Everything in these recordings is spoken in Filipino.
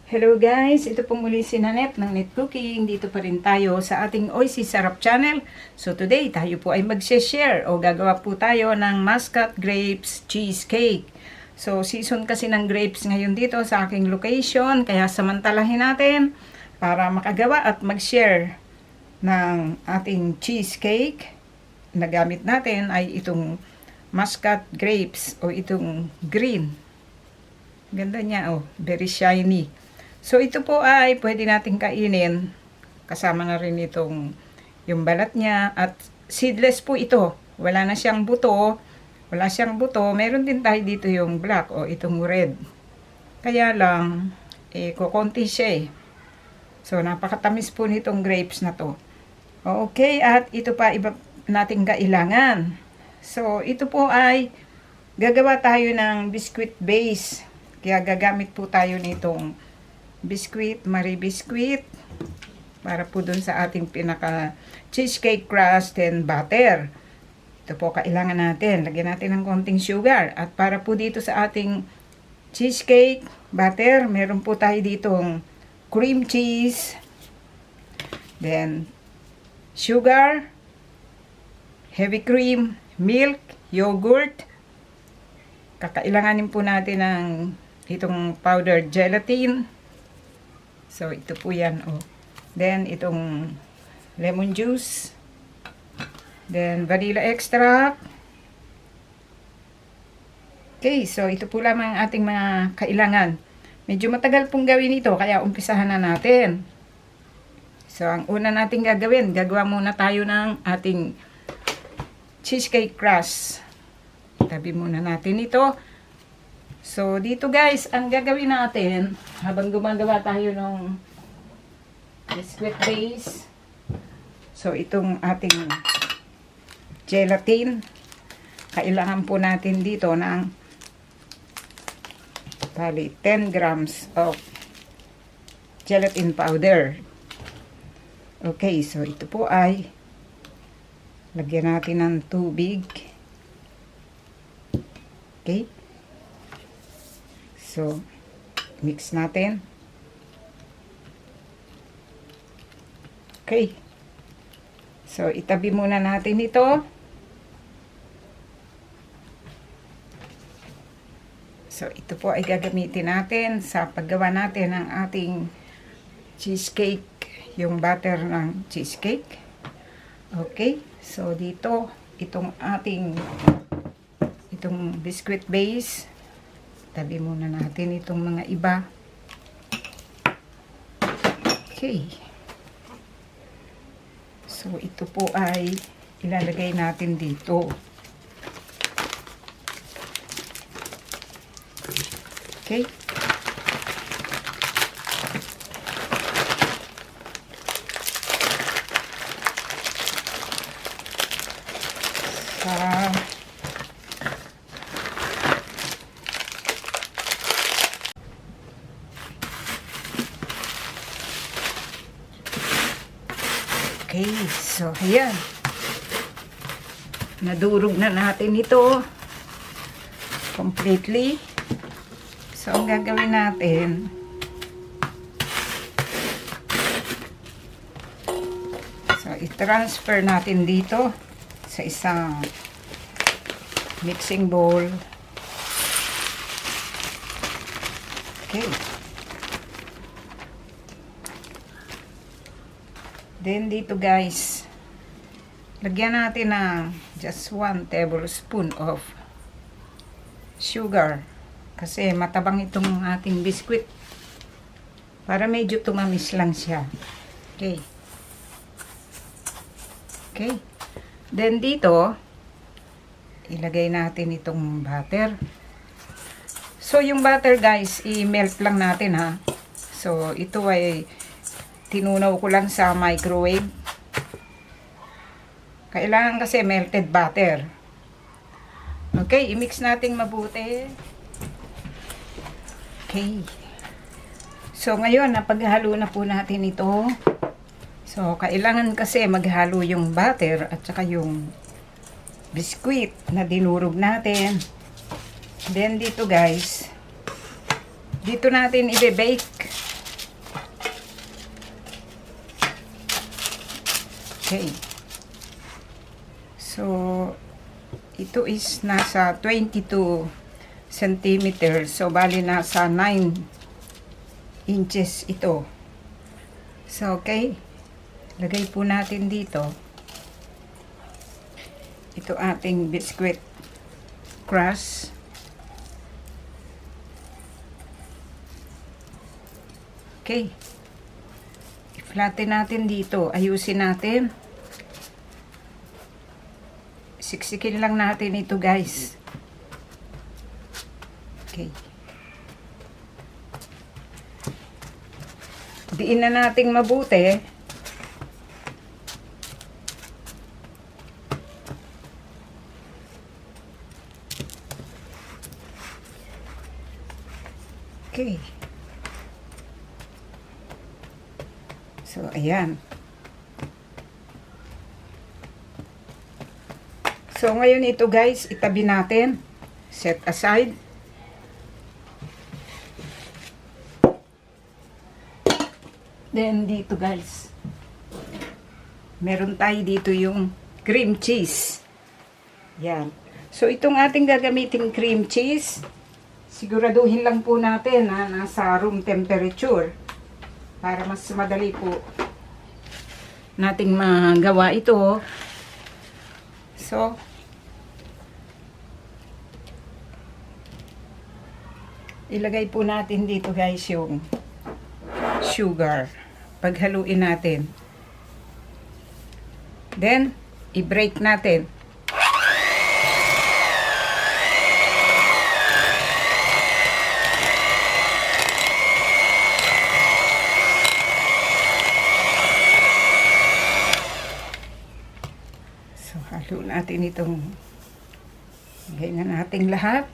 Hello guys, ito po muli si Nanette ng Net Cooking. Dito pa rin tayo sa ating Oisy Sarap channel. So today, tayo po ay mag-share o gagawa po tayo ng Muscat Grapes Cheesecake. So season kasi ng grapes ngayon dito sa aking location, kaya samantalahin natin para makagawa at mag-share ng ating cheesecake. Na gamit natin ay itong Muscat Grapes o itong green. Ganda niya, oh, very shiny. So, ito po ay pwede natin kainin. Kasama na rin itong yung balat niya. At seedless po ito. Wala na siyang buto. Wala siyang buto. Meron din tayo dito yung black o itong red. Kaya lang, kukunti siya eh. So, napakatamis po nitong grapes na to. Okay, at ito pa iba nating kailangan. So, ito po ay gagawa tayo ng biscuit base. Kaya gagamit po tayo nitong biscuit, Marie Biscuit, para po dun sa ating pinaka cheesecake crust and butter. Ito po kailangan natin. Lagyan natin ng konting sugar. At para po dito sa ating cheesecake butter, meron po tayo ditong cream cheese, then sugar, heavy cream, milk, yogurt. Kakailanganin po natin ng itong powdered gelatin. So, ito po yan, oh. Then, itong lemon juice. Then, vanilla extract. Okay, so ito po lamang ang ating mga kailangan. Medyo matagal pong gawin ito, kaya umpisahan na natin. So, ang una nating gagawin, gagawa muna tayo ng ating cheesecake crust. Tabi muna natin ito. So, dito guys, ang gagawin natin, habang gumagawa tayo ng biscuit base, so itong ating gelatin, kailangan po natin dito ng bali 10 grams of gelatin powder. Okay, so ito po ay lagyan natin ng tubig. Okay. So, mix natin. Okay. So, itabi muna natin ito. So, ito po ay gagamitin natin sa paggawa natin ng ating cheesecake, yung butter ng cheesecake. Okay. So, dito, itong biscuit base. Tabi muna natin itong mga iba. Okay. So, ito po ay ilalagay natin dito. Okay. Okay, so ayan. Nadurog na natin ito completely. So, ang gagawin natin, so, i-transfer natin dito sa isang mixing bowl. Okay. Then, dito guys, lagyan natin ng just 1 tablespoon of sugar. Kasi matabang itong ating biscuit. Para medyo tumamis lang siya. Okay. Okay. Then, dito, ilagay natin itong butter. So, yung butter guys, i-melt lang natin ha. So, ito ay tinunaw ko lang sa microwave. Kailangan kasi melted butter. Okay, i-mix natin mabuti. Okay. So, ngayon, napaghalo na po natin ito. So, kailangan kasi maghalo yung butter at saka yung biscuit na dinurog natin. Then, dito guys, dito natin i-bake Okay. So, ito is nasa 22 centimeters. So, bali nasa 9 inches ito. So, okay. Lagay po natin dito. Ito ating biscuit crust. Okay. I-flatten natin dito. Ayusin natin. Siksikin lang natin ito, guys. Okay. Diin na nating mabuti. Okay. So, ayan. So, ngayon ito guys, itabi natin. Set aside. Then, dito guys. Meron tayo dito yung cream cheese. Yan. So, itong ating gagamiting cream cheese, siguraduhin lang po natin na nasa room temperature para mas madali po nating magawa ito. So, ilagay po natin dito guys yung sugar. Paghaluin natin. Then, i-break natin. Halo natin itong ganyan natin lahat.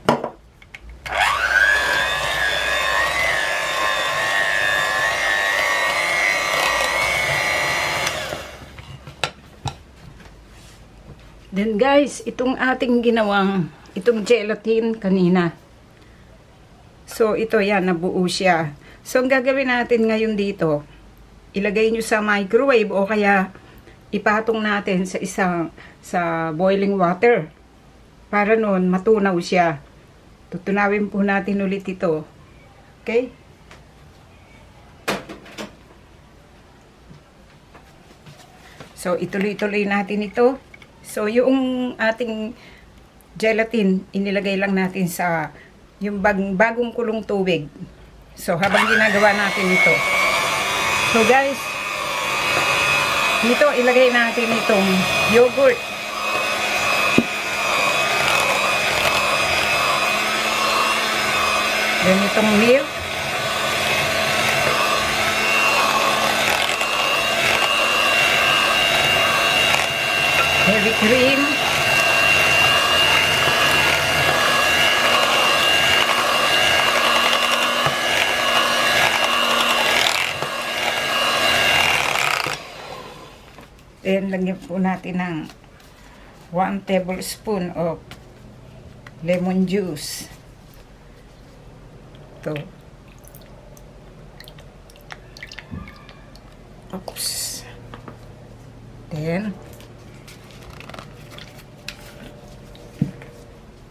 Then guys, itong ating ginawang, itong gelatin kanina. So ito yan, nabuo siya. So ang gagawin natin ngayon dito, ilagay nyo sa microwave o kaya ipatong natin sa boiling water para noon matunaw siya. Tutunawin po natin ulit ito. Okay? So ituloy-tuloy natin ito. So yung ating gelatin, inilagay lang natin sa yung bagong kulong tubig. So habang ginagawa natin ito. So guys, dito ilagay natin itong yogurt. Then itong milk. Heavy cream. Then, lagyan po natin ng 1 tablespoon of lemon juice. Ito. Oops. Then,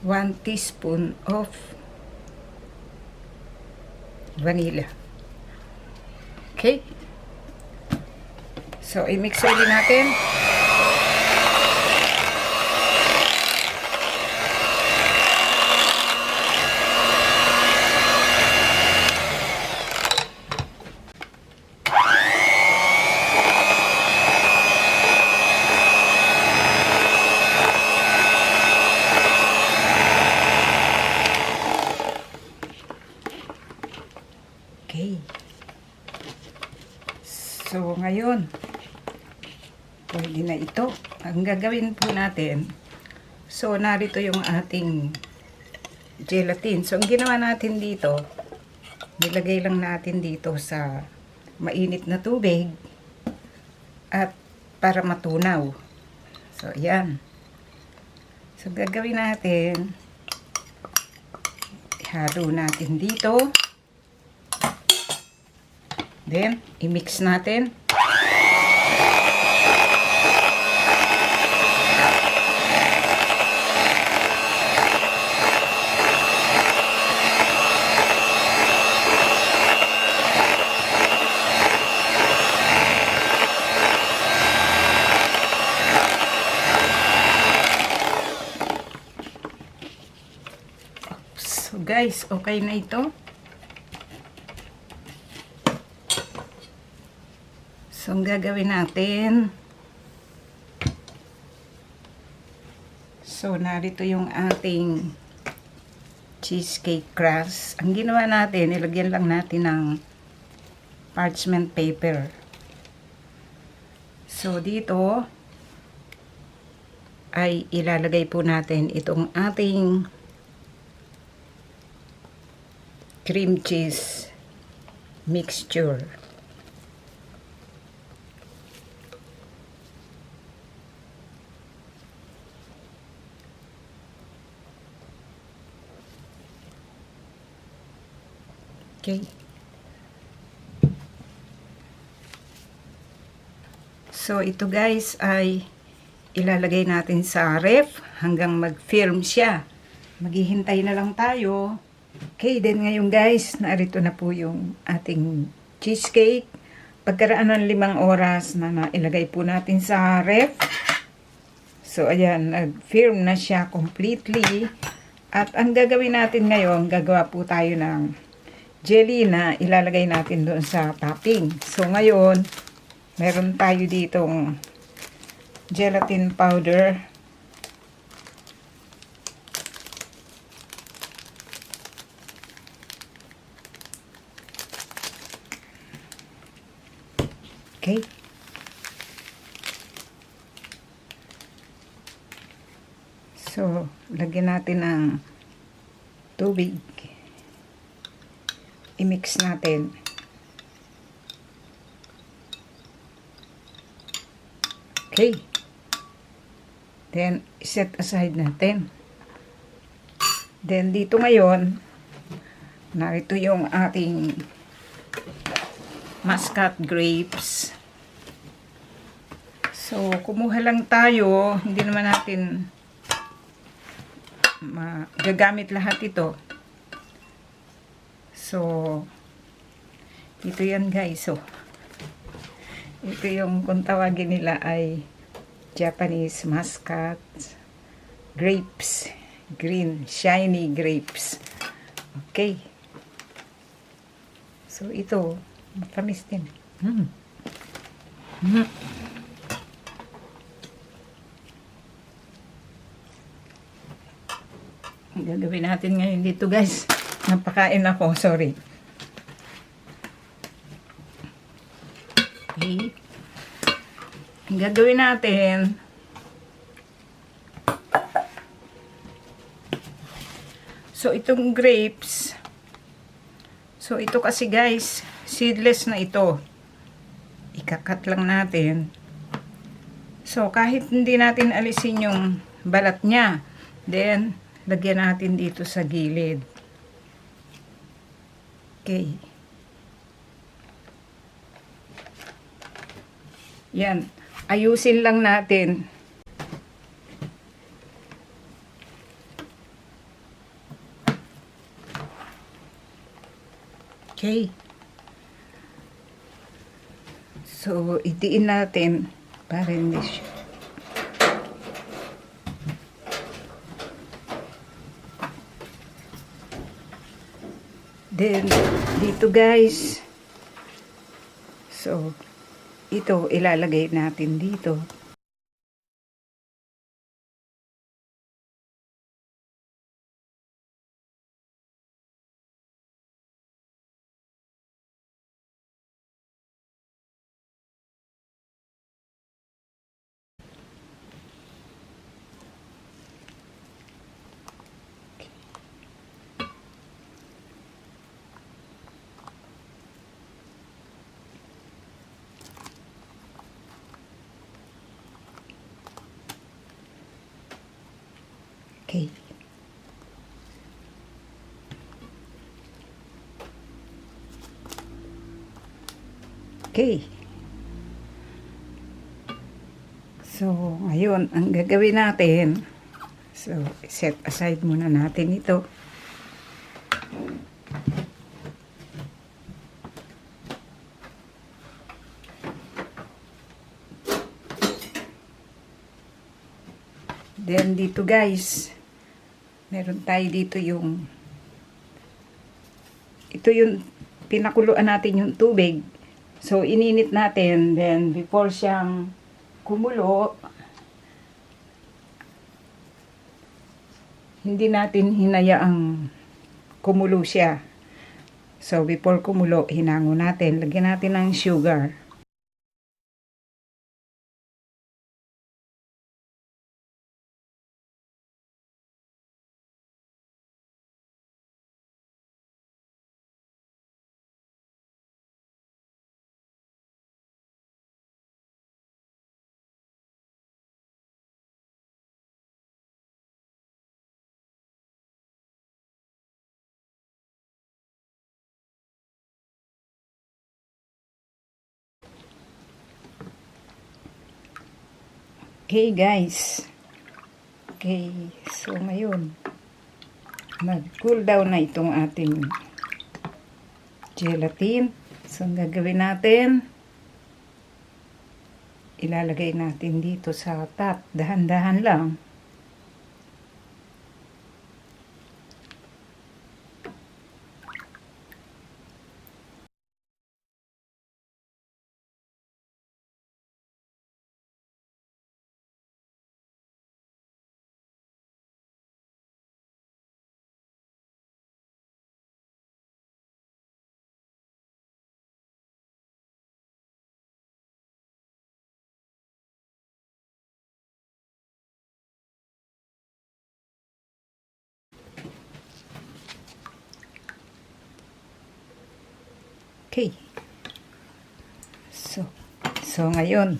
1 teaspoon of vanilla. Okay? So, i-mix ulit natin. Okay. So, ngayon, pwede na ito. Ang gagawin po natin, so, narito yung ating gelatin. So, ang ginawa natin dito, nilagay lang natin dito sa mainit na tubig at para matunaw. So, ayan. So, gagawin natin, ihalo natin dito. Then, i-mix natin. guys, okay na ito. So, ang gagawin natin, so, narito yung ating cheesecake crust. Ang ginawa natin, ilagyan lang natin ng parchment paper. So, dito ay ilalagay po natin itong ating cream cheese mixture. Okay. So, ito guys ay ilalagay natin sa ref hanggang mag-firm siya. Maghihintay na lang tayo. Okay, then ngayon guys, narito na po yung ating cheesecake. Pagkaraan ng 5 oras na nailagay po natin sa ref. So, ayan, nag-firm na siya completely. At ang gagawin natin ngayon, gagawa po tayo ng jelly na ilalagay natin doon sa topping. So, ngayon, meron tayo ditong gelatin powder. Okay. So, lagyan natin ng tubig. I-mix natin. Okay. Then, set aside natin. Then, dito ngayon, narito yung ating muscat grapes. So, kumuha lang tayo. Hindi naman natin gagamit lahat ito. So, ito yan guys. So, ito yung kung tawagin nila ay Japanese muscat grapes. Green, shiny grapes. Okay. So, ito, matamis din. Ang gagawin natin ngayon dito guys. Napakain ako, sorry. Okay. Ang gagawin natin, so itong grapes, so ito kasi guys, seedless na ito. Ikakat lang natin. So kahit hindi natin alisin yung balat niya, then lagyan natin dito sa gilid. Okay. Yan. Ayusin lang natin. Okay. So, idiin natin para hindi siya. Then, dito guys, so, ito ilalagay natin dito. Okay. Okay. So, ngayon, ang gagawin natin, so, set aside muna natin ito. Then, dito guys, meron tayo dito yung ito yung pinakuluan natin yung tubig. So, ininit natin. Then, before siyang kumulo, hindi natin hinayaang kumulo siya. So, before kumulo, hinango natin. Lagyan natin ng sugar. Okay, guys. Okay, so ngayon, mag-cool down na itong ating gelatin. So, ang gagawin natin, ilalagay natin dito sa top. Dahan-dahan lang. Okay. So ngayon,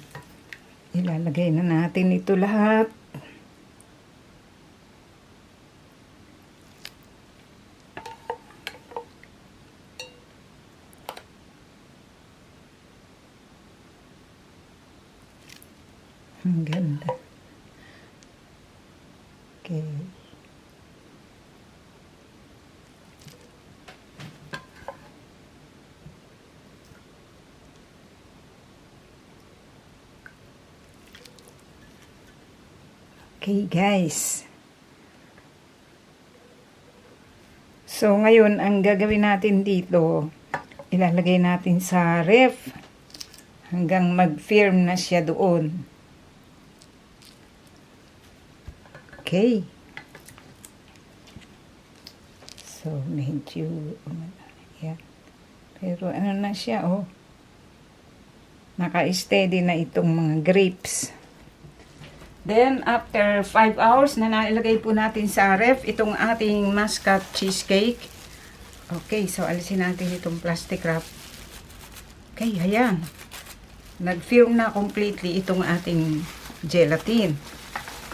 ilalagay na natin ito lahat. Ang ganda. Okay. Okay, guys. So, ngayon, ang gagawin natin dito, ilalagay natin sa ref hanggang mag-firm na siya doon. Okay. So, medyo, yan. Pero ano na siya, oh. Naka-steady na itong mga grapes. Then, after 5 hours na nailagay po natin sa ref, itong ating mascot cheesecake. Okay, so alisin natin itong plastic wrap. Okay, ayan. Nag-firm na completely itong ating gelatin.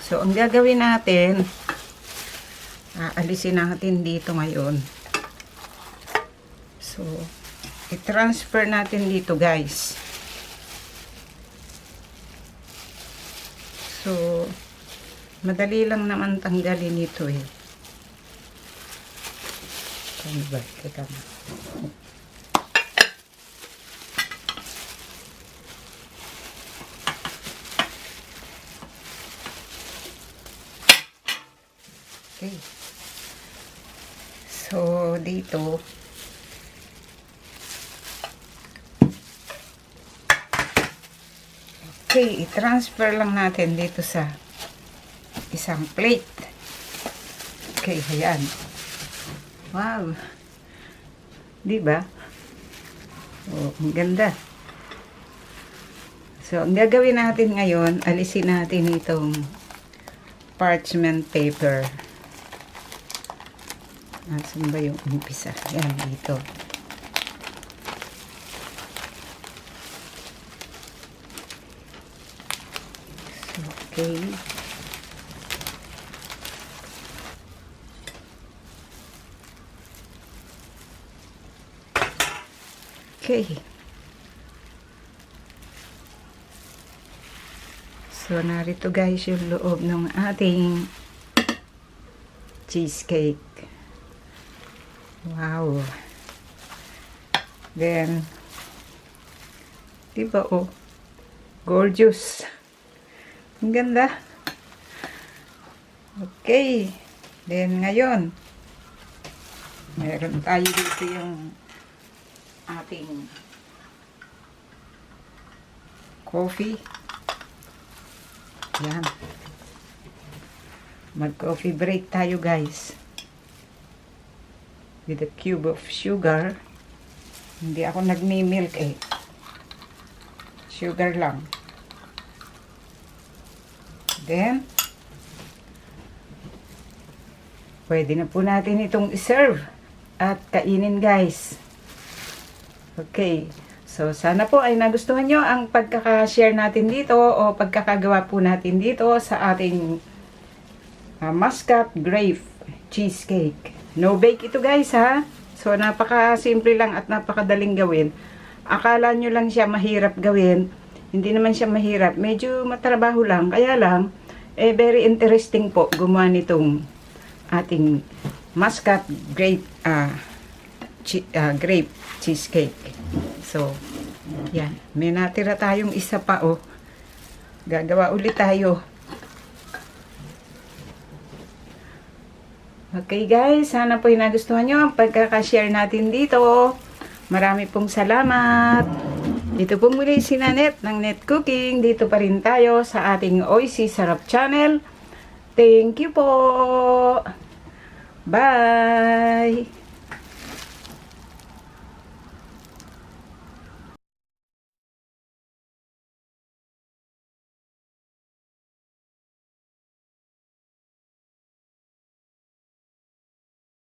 So, ang gagawin natin, alisin natin dito ngayon. So, i-transfer natin dito, guys. So, madali lang naman tanggalin ito eh. Ano ba? Teka na. Okay. So, dito, okay, i-transfer lang natin dito sa isang plate. Okay, ayan. Wow. Diba? Oh, ang ganda. So, ang gagawin natin ngayon, alisin natin itong parchment paper. Saan ba yung umpisa? Ayan, dito. Okay. Okay. So, narito guys yung loob ng ating cheesecake. Wow. Then, diba oh, gorgeous. Ang ganda. Okay. Then, ngayon, Meron tayo dito yung ating coffee. Yan. Mag-coffee break tayo, guys. With a cube of sugar. Hindi ako nagmi-milk eh. Sugar lang. Then, pwede na po natin itong iserve at kainin, guys. Okay. So, sana po ay nagustuhan nyo ang pagkaka-share natin dito o pagkakagawa po natin dito sa ating muscat grape cheesecake. No bake ito, guys, ha? So, napaka-simple lang at napakadaling gawin. Akala nyo lang siya mahirap gawin. Hindi naman siya mahirap. Medyo matrabaho lang. Kaya lang, very interesting po gumawa nitong ating muscat grape grape cheesecake. So, yan. May natira tayong isa pa, oh. Gagawa ulit tayo. Okay, guys. Sana po nagustuhan nyo ang pagkakashare natin dito. Marami pong salamat. Dito po muli si Nanette ng Net Cooking. Dito pa rin tayo sa ating OIC Sarap Channel. Thank you po. Bye!